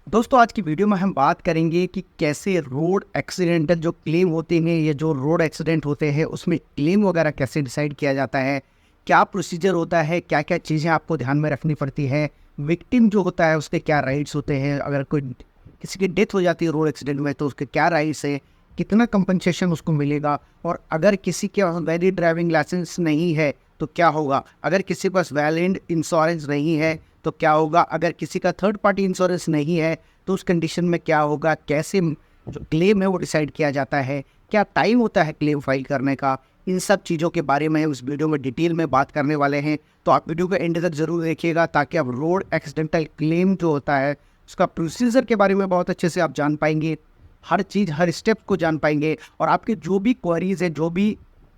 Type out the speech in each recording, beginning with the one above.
दोस्तों आज की वीडियो में हम बात करेंगे कि कैसे रोड एक्सीडेंटल जो क्लेम होते हैं या जो रोड एक्सीडेंट होते हैं उसमें क्लेम वगैरह कैसे डिसाइड किया जाता है, क्या प्रोसीजर होता है, क्या क्या चीज़ें आपको ध्यान में रखनी पड़ती है, विक्टिम जो होता है उसके क्या राइट्स होते हैं, अगर कोई किसी की डेथ हो जाती है रोड एक्सीडेंट में तो उसके क्या राइट्स है, कितना कंपनसेशन उसको मिलेगा, और अगर किसी के वैलिड ड्राइविंग लाइसेंस नहीं है तो क्या होगा, अगर किसी के पास वैलिड इंश्योरेंस नहीं है तो क्या होगा, अगर किसी का थर्ड पार्टी इंश्योरेंस नहीं है तो उस कंडीशन में क्या होगा, कैसे जो क्लेम है वो डिसाइड किया जाता है, क्या टाइम होता है क्लेम फाइल करने का। इन सब चीज़ों के बारे में उस वीडियो में डिटेल में बात करने वाले हैं, तो आप वीडियो को एंड तक ज़रूर देखिएगा ताकि आप रोड एक्सीडेंटल क्लेम जो होता है उसका प्रोसीजर के बारे में बहुत अच्छे से आप जान पाएंगे, हर चीज़ हर स्टेप को जान पाएंगे, और आपके जो भी क्वेरीज है, जो भी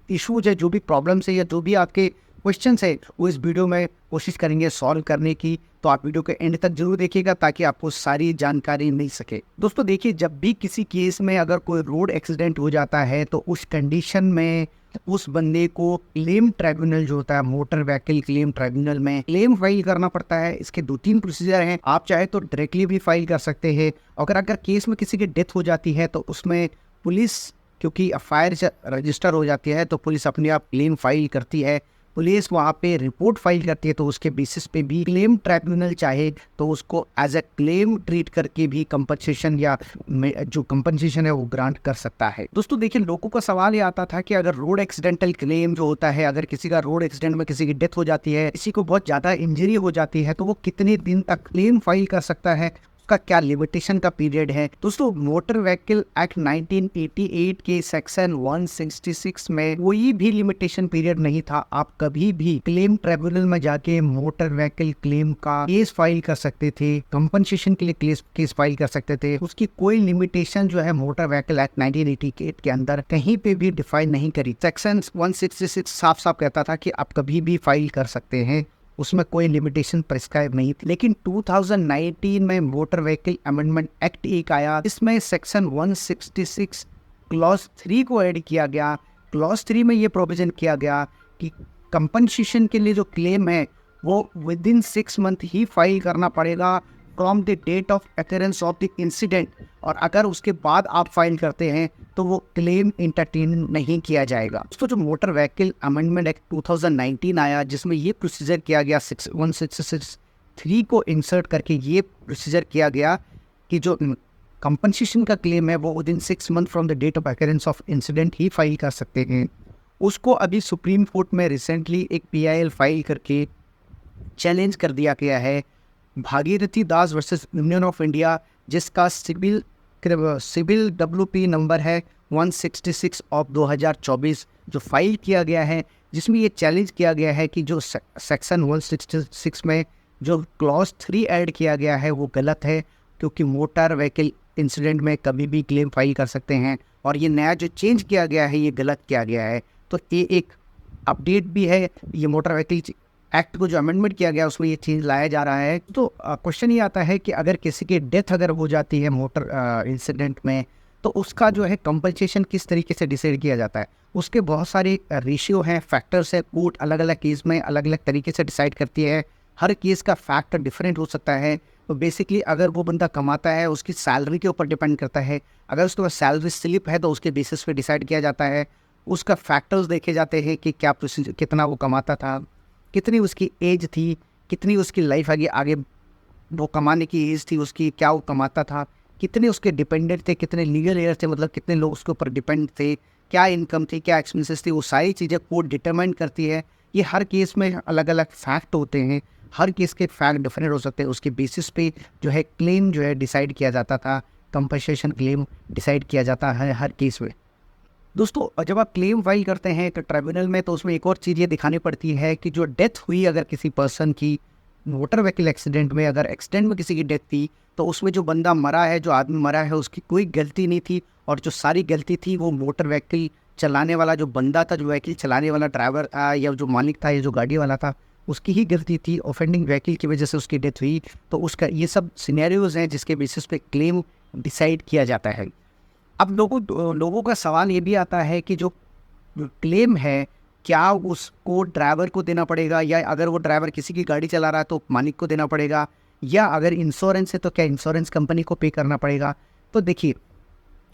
इश्यूज है, जो भी प्रॉब्लम्स है या जो भी आपके क्वेश्चंस है वो इस वीडियो में कोशिश करेंगे सॉल्व करने की। तो आप वीडियो के एंड तक जरूर देखिएगा ताकि आपको सारी जानकारी मिल सके। दोस्तों देखिए, जब भी किसी केस में अगर कोई रोड एक्सीडेंट हो जाता है तो उस कंडीशन में उस बंदे को क्लेम ट्राइब्यूनल जो होता है, मोटर व्हीकल क्लेम ट्राइब्यूनल में क्लेम फाइल करना पड़ता है। इसके 2-3 प्रोसीजर हैं। आप चाहे तो डायरेक्टली भी फाइल कर सकते हैं, अगर केस में किसी की डेथ हो जाती है तो उसमें पुलिस, क्योंकि एफआईआर रजिस्टर हो जाती है तो पुलिस अपने आप क्लेम फाइल करती है, पुलिस वहाँ पे रिपोर्ट फाइल करती है, तो उसके बेसिस पे भी क्लेम ट्राइब्यूनल चाहे तो उसको एज ए क्लेम ट्रीट करके भी कंपनसेशन या जो कंपनसेशन है वो ग्रांट कर सकता है। दोस्तों देखिए, लोगों का सवाल ये आता था कि अगर रोड एक्सीडेंटल क्लेम जो होता है, अगर किसी का रोड एक्सीडेंट में किसी की डेथ हो जाती है, किसी को बहुत ज़्यादा इंजरी हो जाती है, तो वो कितने दिन तक क्लेम फाइल कर सकता है, उसका क्या लिमिटेशन का पीरियड है। दोस्तों मोटर व्हीकल एक्ट 1988 के सेक्शन 166 में कोई भी लिमिटेशन पीरियड नहीं था। आप कभी भी क्लेम ट्रिब्यूनल में जाके मोटर व्हीकल क्लेम का केस फाइल कर सकते थे, कंपनसेशन के लिए केस फाइल कर सकते थे। उसकी कोई लिमिटेशन जो है मोटर व्हीकल एक्ट 1988 के अंदर कहीं पे भी डिफाइन नहीं करी। सेक्शन 166 साफ साफ कहता था कि आप कभी भी फाइल कर सकते हैं, उसमें कोई लिमिटेशन प्रिस्क्राइब नहीं थी। लेकिन 2019 में मोटर व्हीकल अमेंडमेंट एक्ट एक आया, इसमें सेक्शन 166 क्लॉज 3 को ऐड किया गया। क्लॉज 3 में ये प्रोविजन किया गया कि कंपनसेशन के लिए जो क्लेम है वो विद इन 6 मंथ ही फाइल करना पड़ेगा from the date of occurrence of the incident, और अगर उसके बाद आप फाइल करते हैं तो वो क्लेम इंटरटेन नहीं किया जाएगा। दोस्तों जो मोटर व्हीकल अमेंडमेंट एक्ट 2019 आया, जिसमें ये प्रोसीजर किया गया 166(3) को इंसर्ट करके ये प्रोसीजर किया गया कि जो कंपनसेशन का क्लेम है वो within 6 month from the date of occurrence of incident ही फाइल कर सकते हैं। उसको अभी सुप्रीम कोर्ट में रिसेंटली एक PIL फाइल करके चैलेंज कर दिया गया है, Bhagirathi Das versus union of India, जिसका सिविल WP नंबर है 166 ऑफ 2024, जो फाइल किया गया है, जिसमें ये चैलेंज किया गया है कि जो सेक्शन 166 में जो क्लॉज 3 ऐड किया गया है वो गलत है, क्योंकि मोटर व्हीकल इंसिडेंट में कभी भी क्लेम फाइल कर सकते हैं, और ये नया जो चेंज किया गया है ये गलत किया गया है। तो ये एक अपडेट भी है, ये मोटर व्हीकल एक्ट को जो अमेंडमेंट किया गया उसमें ये चेंज लाया जा रहा है। तो क्वेश्चन ये आता है कि अगर किसी की डेथ अगर हो जाती है मोटर इंसिडेंट में, तो उसका जो है कंपनसेशन किस तरीके से डिसाइड किया जाता है। उसके बहुत सारे रेशियो हैं, फैक्टर्स है, कोर्ट अलग अलग केस में अलग अलग तरीके से डिसाइड करती है, हर केस का फैक्टर डिफरेंट हो सकता है। तो बेसिकली अगर वो बंदा कमाता है उसकी सैलरी के ऊपर डिपेंड करता है, अगर उसके पास सैलरी स्लिप है तो उसके बेसिस पे डिसाइड किया जाता है। उसका फैक्टर्स देखे जाते हैं कि क्या प्रोसीजर, कितना वो कमाता था, कितनी उसकी एज थी, कितनी उसकी लाइफ आगे आगे वो कमाने की एज थी उसकी, क्या वो कमाता था, कितने उसके डिपेंडेंट थे, कितने लीगल एयर थे, मतलब कितने लोग उसके ऊपर डिपेंड थे, क्या इनकम थी, क्या एक्सपेंसेस थी, वो सारी चीज़ें कोर्ट डिटरमाइन करती है। ये हर केस में अलग अलग फैक्ट होते हैं, हर केस के फैक्ट डिफरेंट हो सकते हैं, उसके बेसिस पे जो है क्लेम जो है डिसाइड किया जाता था, कंपनसेशन क्लेम डिसाइड किया जाता है हर केस में। दोस्तों जब आप क्लेम फाइल करते हैं तो ट्राइब्यूनल में, तो उसमें एक और चीज़ ये दिखानी पड़ती है कि जो डेथ हुई अगर किसी पर्सन की मोटर व्हीकल एक्सीडेंट में, अगर एक्सीडेंट में किसी की डेथ थी तो उसमें जो बंदा मरा है, जो आदमी मरा है, उसकी कोई गलती नहीं थी, और जो सारी गलती थी वो मोटर व्हीकल चलाने वाला जो बंदा था, जो व्हीकल चलाने वाला ड्राइवर था या जो मालिक था या जो गाड़ी वाला था, उसकी ही गलती थी। ऑफेंडिंग व्हीकल की वजह से उसकी डेथ हुई, तो उसका ये सब सिनेरियोज हैं जिसके बेसिस पे क्लेम डिसाइड किया जाता है। अब लोगों का सवाल ये भी आता है कि जो क्लेम है क्या उसको ड्राइवर को देना पड़ेगा, या अगर वो ड्राइवर किसी की गाड़ी चला रहा है तो मालिक को देना पड़ेगा, या अगर इंश्योरेंस है तो क्या इंश्योरेंस कंपनी को पे करना पड़ेगा। तो देखिए,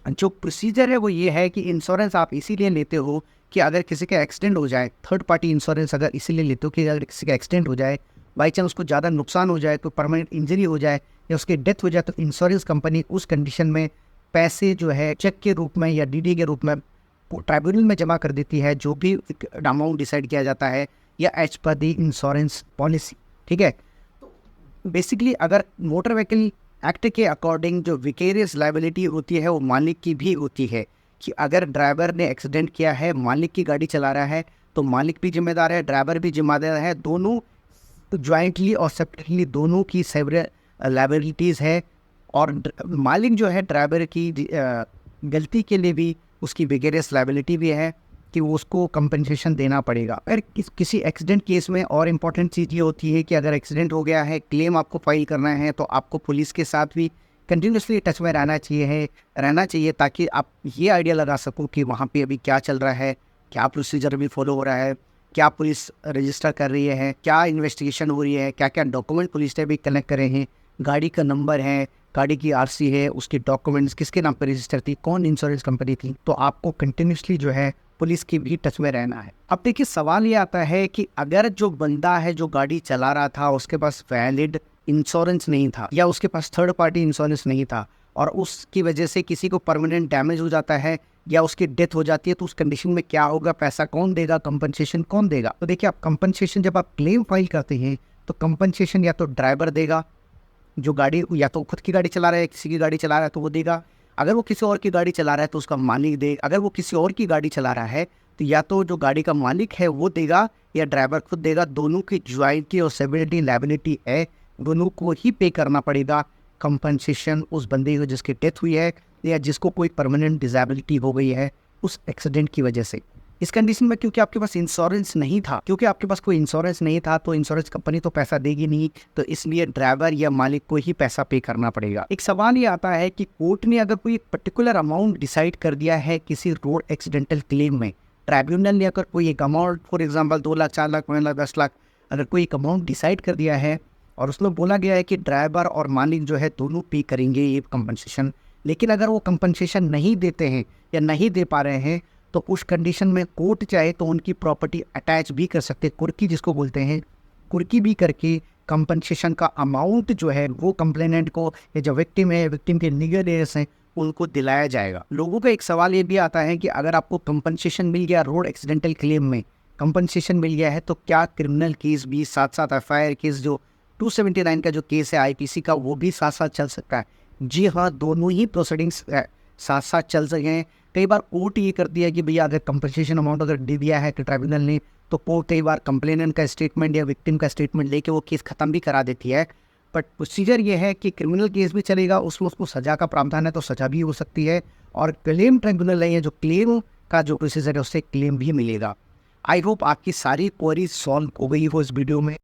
जो प्रोसीजर है वो ये है कि इंश्योरेंस आप इसीलिए लेते हो कि अगर किसी का एक्सीडेंट हो जाए, थर्ड पार्टी इंश्योरेंस अगर इसीलिए लेते हो कि अगर किसी का एक्सीडेंट हो जाए, बाई चांस उसको ज़्यादा नुकसान हो जाए, कोई परमानेंट इंजरी हो जाए या उसकी डेथ हो जाए, तो इंश्योरेंस कंपनी उस कंडीशन में पैसे जो है चेक के रूप में या डीडी के रूप में ट्राइब्यूनल में जमा कर देती है, जो भी अमाउंट डिसाइड किया जाता है या एज पर दी इंश्योरेंस पॉलिसी। ठीक है, बेसिकली अगर मोटर व्हीकल एक्ट के अकॉर्डिंग जो विकेरियस लायबिलिटी होती है वो मालिक की भी होती है, कि अगर ड्राइवर ने एक्सीडेंट किया है, मालिक की गाड़ी चला रहा है, तो मालिक भी जिम्मेदार है, ड्राइवर भी जिम्मेदार है, दोनों ज्वाइंटली और सेपरेटली दोनों की सेवरल लायबिलिटीज़ है। और मालिक जो है ड्राइवर की गलती के लिए भी उसकी विकेरियस लायबिलिटी भी है कि वो उसको कंपनसेशन देना पड़ेगा। अगर किसी एक्सीडेंट केस में और इम्पॉर्टेंट चीज़ ये होती है कि अगर एक्सीडेंट हो गया है, क्लेम आपको फाइल करना है, तो आपको पुलिस के साथ भी कंटिन्यूसली टच में रहना चाहिए ताकि आप ये आइडिया लगा सको कि वहाँ पे अभी क्या चल रहा है, क्या प्रोसीजर अभी फॉलो हो रहा है, क्या पुलिस रजिस्टर कर रही है, क्या इन्वेस्टिगेशन हो रही है, क्या क्या डॉक्यूमेंट पुलिस ने भी कलेक्ट करे हैं, गाड़ी का नंबर है, गाड़ी की आरसी है, उसके डॉक्यूमेंट्स किसके नाम पर रजिस्टर थी, कौन इंश्योरेंस कंपनी थी। तो आपको कंटिन्यूसली जो है पुलिस की भी टच में रहना है। अब देखिए, सवाल ये आता है कि अगर जो बंदा है जो गाड़ी चला रहा था उसके पास वैलिड इंश्योरेंस नहीं था या उसके पास थर्ड पार्टी इंश्योरेंस नहीं था और उसकी वजह से किसी को परमानेंट डैमेज हो जाता है या उसकी डेथ हो जाती है, तो उस कंडीशन में क्या होगा, पैसा कौन देगा, कंपनसेशन कौन देगा। तो देखिए, आप कंपनसेशन जब आप क्लेम फाइल करते हैं तो कंपनसेशन या तो ड्राइवर देगा, जो गाड़ी या तो खुद की गाड़ी चला रहा है, किसी की गाड़ी चला रहा है तो वो देगा। अगर वो किसी और की गाड़ी चला रहा है तो उसका मालिक दे। अगर वो किसी और की गाड़ी चला रहा है तो या तो जो गाड़ी का मालिक है वो देगा या ड्राइवर खुद देगा। दोनों की ज्वाइंटली और सेवरलिटी लायबिलिटी है, दोनों को ही पे करना पड़ेगा कंपनसेशन उस बंदे को जिसकी डेथ हुई है या जिसको कोई परमानेंट डिसेबिलिटी हो गई है उस एक्सीडेंट की वजह से। इस कंडीशन में क्योंकि आपके पास इंश्योरेंस नहीं था, तो इंश्योरेंस कंपनी तो पैसा देगी नहीं, तो इसलिए ड्राइवर या मालिक को ही पैसा पे करना पड़ेगा। एक सवाल ये आता है कि कोर्ट ने अगर कोई पर्टिकुलर अमाउंट डिसाइड कर दिया है किसी रोड एक्सीडेंटल क्लेम में, ट्राइब्यूनल ने अगर कोई एक amount, for example 2 lakh, 4 lakh, 5 lakh, 10 lakh, अगर कोई एक अमाउंट डिसाइड कर दिया है और उसमें बोला गया है कि ड्राइवर और मालिक जो है दोनों पे करेंगे ये कंपनसेशन, लेकिन अगर वो कंपनसेशन नहीं देते हैं या नहीं दे पा रहे हैं तो उस कंडीशन में कोर्ट चाहे तो उनकी प्रॉपर्टी अटैच भी कर सकते हैं, कुर्की जिसको बोलते हैं, कुर्की भी करके कंपनसेशन का अमाउंट जो है वो कंप्लेनेंट को या जो विक्टिम है, विक्टिम के लीगल एयर्स हैं, उनको दिलाया जाएगा। लोगों का एक सवाल ये भी आता है कि अगर आपको कंपनसेशन मिल गया रोड एक्सीडेंटल क्लेम में, कंपनसेशन मिल गया है, तो क्या क्रिमिनल केस भी साथ साथ एफआईआर केस जो 279 का जो केस है आईपीसी का वो भी साथ साथ चल सकता है? जी हाँ, दोनों ही प्रोसीडिंग्स साथ साथ चल सके हैं। कई बार कोर्ट ये करती है कि भैया अगर कंपनसेशन अमाउंट अगर दे दिया है कि ट्राइब्यूनल ने, तो कोर्ट कई बार कंप्लेनेंट का स्टेटमेंट या विक्टिम का स्टेटमेंट लेके वो केस ख़त्म भी करा देती है। बट प्रोसीजर ये है कि क्रिमिनल केस भी चलेगा, उसमें उसको सज़ा का प्रावधान है तो सज़ा भी हो सकती है, और क्लेम ट्राइब्यूनल है जो क्लेम का जो प्रोसीजर है उससे क्लेम भी मिलेगा। आई होप आपकी सारी क्वेरीज सॉल्व हो गई हो इस वीडियो में।